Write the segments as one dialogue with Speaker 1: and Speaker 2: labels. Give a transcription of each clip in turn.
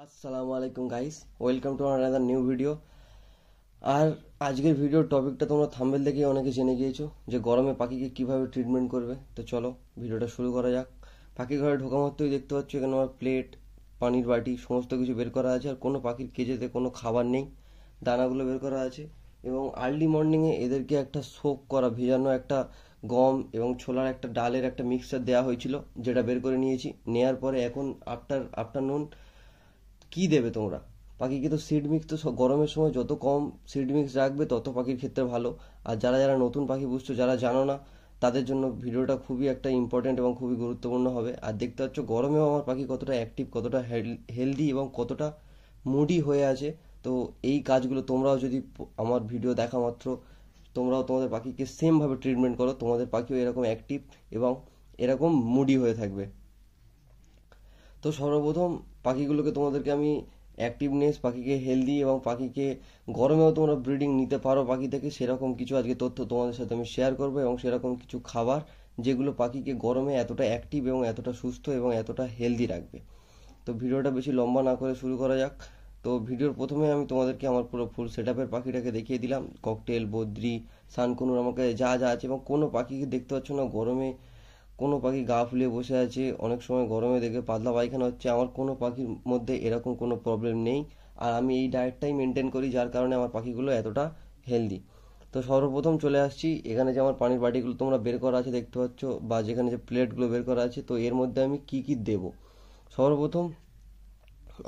Speaker 1: আসসালামু আলাইকুম guys, welcome to another new video. আর আজকের ভিডিওর টপিকটা তোমরা থাম্বনেল দেখে অনেকে জেনে গিয়েছো যে গরমে পাখিকে কিভাবে ট্রিটমেন্ট করবে। তো চলো ভিডিওটা শুরু করা যাক। পাখি ঘরে ঢোকা মাত্রই দেখতে পাচ্ছ এখানে আমার প্লেট, পানির বাটি সমস্ত কিছু বের করা আছে। আর কোনো পাখির কেজেতে কোনো খাবার নেই, দানাগুলো বের করা আছে। এবং আর্লি মর্নিংয়ে এদেরকে একটা সোক করা ভেজানো একটা গম এবং ছোলার একটা ডালের একটা মিক্সচার দেওয়া হয়েছিল, যেটা বের করে নিয়েছি। নেওয়ার পরে এখন আফটারনুন কি দেবে তোমরা পাখিকে? তো সিড মিক্স তো গরমের সময় যত কম সিড মিক্স রাখবে তত পাখির ক্ষেত্রে ভালো। আর যারা যারা নতুন পাখি বুঝছো, যারা জানো না, তাদের জন্য ভিডিওটা খুবই একটা ইম্পর্টেন্ট এবং খুবই গুরুত্বপূর্ণ হবে। আর দেখতে পাচ্ছ গরমেও আমার পাখি কতটা অ্যাক্টিভ, কতটা হেলদি এবং কতটা মুডি হয়ে আছে। তো এই কাজগুলো তোমরাও যদি আমার ভিডিও দেখা মাত্র তোমরাও তোমাদের পাখিকে সেমভাবে ট্রিটমেন্ট করো, তোমাদের পাখিও এরকম অ্যাক্টিভ এবং এরকম মুডি হয়ে থাকবে। তো সর্বপ্রথম পাখিগুলোকে তোমাদেরকে আমি অ্যাক্টিভনেস, পাখিকে হেলদি এবং পাখিকে গরমেও তোমরা ব্রিডিং নিতে পারো পাখি থেকে, সেরকম কিছু আজকে তথ্য তোমাদের সাথে আমি শেয়ার করবো। এবং সেরকম কিছু খাবার যেগুলো পাখিকে গরমে এতটা অ্যাক্টিভ এবং এতটা সুস্থ এবং এতটা হেলদি রাখবে। তো ভিডিওটা বেশি লম্বা না করে শুরু করা যাক। তো ভিডিওর প্রথমে আমি তোমাদেরকে আমার পুরো ফুল সেটআপের পাখিটাকে দেখিয়ে দিলাম। ককটেল, বদ্রি, সানকুনুর আমার কাছে যা যা আছে। এবং কোনো পাখিকে দেখতে পাচ্ছ না গরমে কোনো পাখি গা ফুলিয়ে বসে আছে, অনেক সময় গরমে দেখে পাতলা পায়খানা হচ্ছে। আমার কোনো পাখির মধ্যে এরকম কোনো প্রবলেম নেই। আর আমি এই ডায়েটটাই মেনটেন করি, যার কারণে আমার পাখিগুলো এতটা হেলদি। তো সর্বপ্রথম চলে আসছি এখানে যে আমার পানির বাটিগুলো তোমরা বের করা আছে দেখতে পাচ্ছ, বা যেখানে যে প্লেটগুলো বের করা আছে। তো এর মধ্যে আমি কি কি দেব? সর্বপ্রথম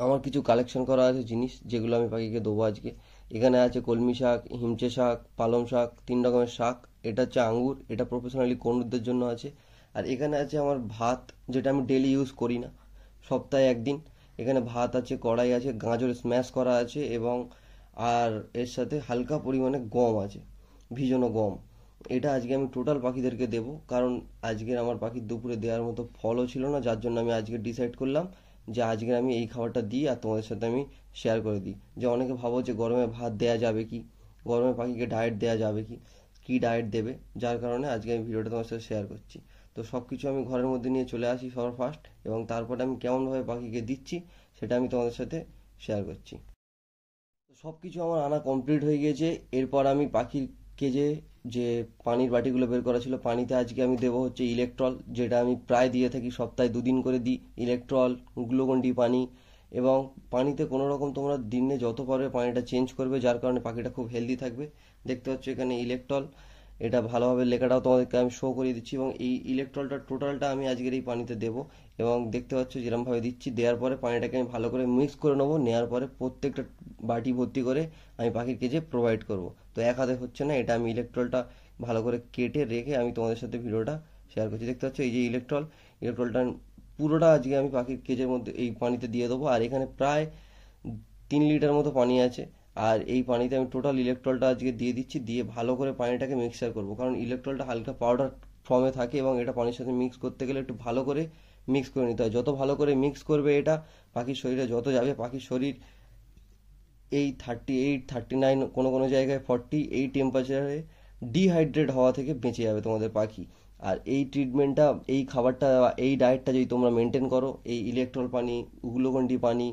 Speaker 1: আমার কিছু কালেকশন করা আছে জিনিস, যেগুলো আমি পাখিকে দেবো আজকে। এখানে আছে কলমি শাক, হিমচে শাক, পালং শাক, 3 রকমের শাক। এটা হচ্ছে আঙ্গুর, এটা প্রফেশনালি কোনুরদের জন্য আছে। আর এখানে আছে আমার ভাত, যেটা আমি ডেলি ইউজ করি না, সপ্তাহে একদিন। এখানে ভাত আছে, কড়াই আছে, গাজর স্ম্যাশ করা আছে, এবং আর এর সাথে হালকা পরিমাণে গম আছে, ভিজানো গম। এটা আজকে আমি টোটাল পাখিদেরকে দেব, কারণ আজকের আমার পাখির দুপুরে দেওয়ার মতো ফলও ছিল না, যার জন্য আমি আজকে ডিসাইড করলাম যে আজকে আমি এই খাবারটা দিই আর তোমাদের সাথে আমি শেয়ার করে দিই। যে অনেকে ভাবো যে গরমে ভাত দেয়া যাবে কি, গরমে পাখিকে ডায়েট দেয়া যাবে কি, কি ডায়েট দেবে, যার কারণে আজকে আমি ভিডিওটা তোমার সাথে শেয়ার করছি। তো সব কিছু আমি ঘরের মধ্যে নিয়ে চলে আসি সবার ফার্স্ট, এবং তারপরে আমি কেমনভাবে পাখিকে দিচ্ছি সেটা আমি তোমাদের সাথে শেয়ার করছি। তো সব কিছু আমার আনা কমপ্লিট হয়ে গিয়েছে। এরপর আমি পাখির কেজে যে পানির বাটিগুলো বের করা ছিল, পানিতে আজকে আমি দেবো হচ্ছে ইলেকট্রল, যেটা আমি প্রায় দিয়ে থাকি, সপ্তাহে 2 দিন করে দিই ইলেকট্রল, গ্লুকন-ডি পানি। এবং পানিতে কোনো রকম তোমরা দিনে যত পারবে পানিটা চেঞ্জ করবে, যার কারণে পাখিটা খুব হেলদি থাকবে। দেখতে পাচ্ছ এখানে ইলেকট্রল, এটা ভালোভাবে লেখাটাও তোমাদেরকে আমি শো করিয়ে দিচ্ছি। এবং এই ইলেকট্রলটা টোটালটা আমি আজকের এই পানিতে দেবো। এবং দেখতে পাচ্ছ যেরকমভাবে দিচ্ছি, দেওয়ার পরে পানিটাকে আমি ভালো করে মিক্স করে নেবো। নেওয়ার পরে প্রত্যেকটা বাটি ভর্তি করে আমি পাখির কেজে প্রোভাইড করব। তো এক হাতে হচ্ছে না, এটা আমি ইলেকট্রলটা ভালো করে কেটে রেখে আমি তোমাদের সাথে ভিডিওটা শেয়ার করছি। দেখতে পাচ্ছ এই যে ইলেকট্রলটা পুরোটা আজকে আমি পাখির কেজের মধ্যে এই পানিতে দিয়ে দেবো। আর এখানে প্রায় 3 লিটার মতো পানি আছে। আর এই পানিতে আমি টোটাল ইলেকট্রলটা আজকে দিয়ে দিচ্ছি, দিয়ে ভালো করে পানিটাকে মিক্সার করব, কারণ ইলেকট্রলটা হালকা পাউডার ফর্মে থাকে এবং এটা পানির সাথে মিক্স করতে গেলে একটু ভালো করে মিক্স করে নিতে হয়। যত ভালো করে মিক্স করবে এটা পাখির শরীরে যত যাবে, পাখির শরীর এই 38, 39, কোনো কোনো জায়গায় 40 এই টেম্পারেচারে ডিহাইড্রেট হওয়া থেকে বেঁচে যাবে তোমাদের পাখি। আর এই ট্রিটমেন্টটা, এই খাবারটা, এই ডায়েটটা যদি তোমরা মেনটেন করো, এই ইলেকট্রল পানি, গ্লুকন-ডি পানি,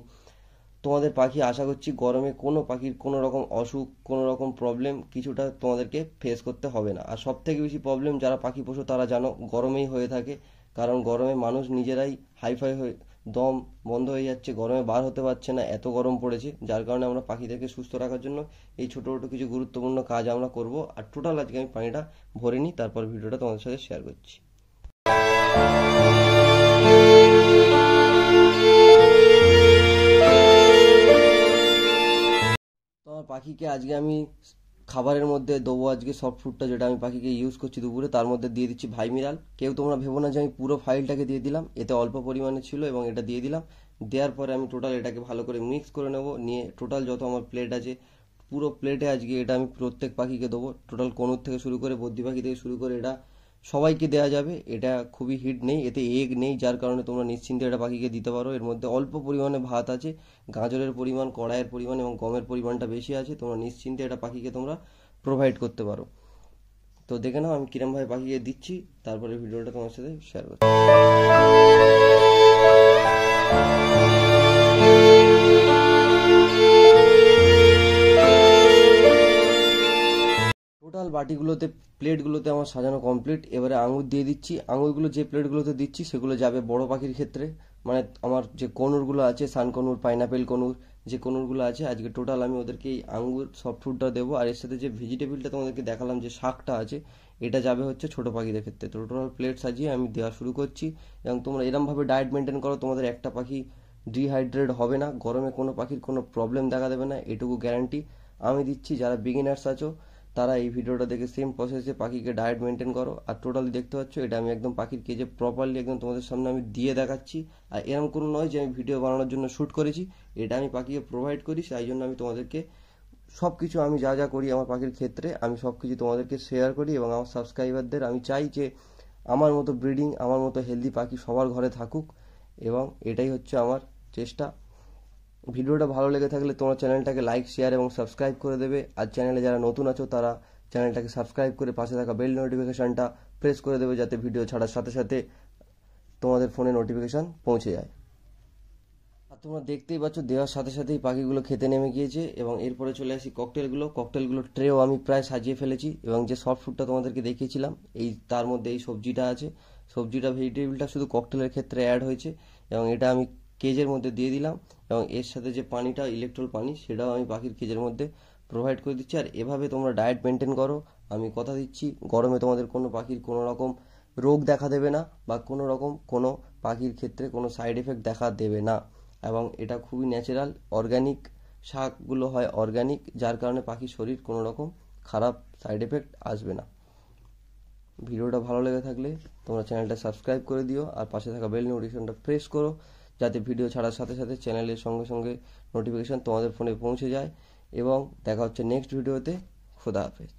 Speaker 1: তোমাদের পাখি আশা করছি গরমে কোনো পাখির কোনো রকম অসুখ, কোনো রকম প্রবলেম কিছুটা তোমাদেরকে ফেস করতে হবে না। আর সব থেকে বেশি প্রবলেম যারা পাখি পোষো তারা জানো গরমেই হয়ে থাকে, কারণ গরমে মানুষ নিজেরাই হাইফাই হয়ে দম বন্ধ হয়ে যাচ্ছে, গরমে বার হতে পারছে না, এত গরম পড়েছে। যার কারণে আমরা পাখিদেরকে সুস্থ রাখার জন্য এই ছোট ছোট কিছু গুরুত্বপূর্ণ কাজ আমরা করব। আর টোটাল আজকে আমি পানিটা ভরে নিই, তারপর ভিডিওটা তোমাদের সাথে শেয়ার করছি। তো আমার পাখিকে আজকে আমি খাবারের মধ্যে দেবো আজকে সফট ফুডটা, যেটা আমি পাখিকে ইউজ করছি দুপুরে, তার মধ্যে দিয়ে দিচ্ছি ভাই মিরাল। কেউ তোমরা ভেবো না যে আমি পুরো ফাইলটাকে দিয়ে দিলাম, এতে অল্প পরিমাণে ছিল এবং এটা দিয়ে দিলাম। দেওয়ার পরে আমি টোটাল এটাকে ভালো করে মিক্স করে নেব। নিয়ে টোটাল যত আমার প্লেট আছে পুরো প্লেটে আজকে এটা আমি প্রত্যেক পাখিকে দেবো। টোটাল কনুর থেকে শুরু করে বদ্রি পাখি থেকে শুরু করে এটা সবাইকে দেওয়া যাবে। এটা খুবই হিট নেই, এতে এগ নেই, যার কারণে তোমরা নিশ্চিন্তে এটা পাখিকে দিতে পারো। এর মধ্যে অল্প পরিমাণে ভাত আছে, গাজরের পরিমাণ, কড়াইয়ের পরিমাণ এবং গমের পরিমাণটা বেশি আছে। তোমরা নিশ্চিন্তে এটা পাখিকে তোমরা প্রোভাইড করতে পারো। তো দেখে নাও আমি কিরমভাবে পাখিকে দিচ্ছি, তারপরে ভিডিওটা তোমার সাথে শেয়ার করছি। বাটিগুলোতে প্লেটগুলোতে আমার সাজানো কমপ্লিট। এবারে আঙুর দিয়ে দিচ্ছি। আঙুরগুলো যে প্লেটগুলোতে দিচ্ছি সেগুলো যাবে বড় পাখির ক্ষেত্রে, মানে আমার যে কনুরগুলো আছে, সানকনুর, পাইনাপেল কনুর, যে কনুরগুলো আছে, আজকে টোটাল আমি ওদেরকে এই আঙুর সফট ফুডটা দেবো। আর এর সাথে যে ভেজিটেবিলটা তোমাদেরকে দেখালাম, যে শাকটা আছে, এটা যাবে হচ্ছে ছোট পাখিদের ক্ষেত্রে। তো টোটাল প্লেট সাজিয়ে আমি দেওয়া শুরু করছি। এবং তোমরা এরমভাবে ডায়েট মেনটেন করো, তোমাদের একটা পাখি ডিহাইড্রেট হবে না, গরমে কোনো পাখির কোনো প্রবলেম দেখা দেবে না, এটুকু গ্যারান্টি আমি দিচ্ছি। যারা বিগিনার্স আছো তারা এই ভিডিওটা দেখে সেম প্রসেসে পাখিকে ডায়েট মেনটেন করো। আর টোটালি দেখতে পাচ্ছ এটা আমি একদম পাখির কেজে প্রপারলি একদম তোমাদের সামনে আমি দিয়ে দেখাচ্ছি। আর এরকম কোনো নয় যে আমি ভিডিও বানানোর জন্য শ্যুট করেছি, এটা আমি পাখিকে প্রোভাইড করি, তাই জন্য আমি তোমাদেরকে সব কিছু, আমি যা যা করি আমার পাখির ক্ষেত্রে আমি সব কিছু তোমাদেরকে শেয়ার করি। এবং আমার সাবস্ক্রাইবারদের আমি চাই যে আমার মতো ব্রিডিং, আমার মতো হেলদি পাখি সবার ঘরে থাকুক, এবং এটাই হচ্ছে আমার চেষ্টা। ভিডিওটা ভালো লেগে থাকলে তোমার চ্যানেলটাকে লাইক, শেয়ার এবং সাবস্ক্রাইব করে দেবে। আর চ্যানেলে যারা নতুন আছো তারা চ্যানেলটাকে সাবস্ক্রাইব করে পাশে থাকা বেল নোটিফিকেশনটা প্রেস করে দেবে, যাতে ভিডিও ছাড়ার সাথে সাথে তোমাদের ফোনে নোটিফিকেশন পৌঁছে যায়। আর তোমরা দেখতেই পাচ্ছ দেওয়ার সাথে সাথেই পাখিগুলো খেতে নেমে গিয়েছে। এবং এরপরে চলে আসি ককটেলগুলোর ট্রেও আমি প্রায় সাজিয়ে ফেলেছি। এবং যে সফট ফুডটা তোমাদেরকে দেখিয়েছিলাম, এই তার মধ্যে এই সবজিটা আছে, সবজিটা ভেজিটেবিলটা শুধু ককটেলের ক্ষেত্রে অ্যাড হয়েছে। এবং এটা আমি কেজের মধ্যে দিয়ে দিলাম। এবং এর সাথে যে পানিটা, ইলেকট্রল পানি, সেটাও আমি পাখির কেজের মধ্যে প্রোভাইড করে দিচ্ছি। আর এভাবে তোমরা ডায়েট মেনটেন করো, আমি কথা দিচ্ছি গরমে তোমাদের কোনো পাখির কোনো রকম রোগ দেখা দেবে না, বা কোনো রকম কোনো পাখির ক্ষেত্রে কোনো সাইড এফেক্ট দেখা দেবে না। এবং এটা খুবই ন্যাচারাল, অর্গানিক, শাকগুলো হয় অর্গানিক, যার কারণে পাখির শরীর কোনো রকম খারাপ সাইড এফেক্ট আসবে না। ভিডিওটা ভালো লেগে থাকলে তোমরা চ্যানেলটা সাবস্ক্রাইব করে দিও, আর পাশে থাকা বেল নোটিফিকেশনটা প্রেস করো, যাতে ভিডিও ছাড়ার সাথে সাথে চ্যানেলের সঙ্গে সঙ্গে নোটিফিকেশন তোমাদের ফোনে পৌঁছে যায়। এবং দেখা হচ্ছে নেক্সট ভিডিওতে। খোদা হাফেজ।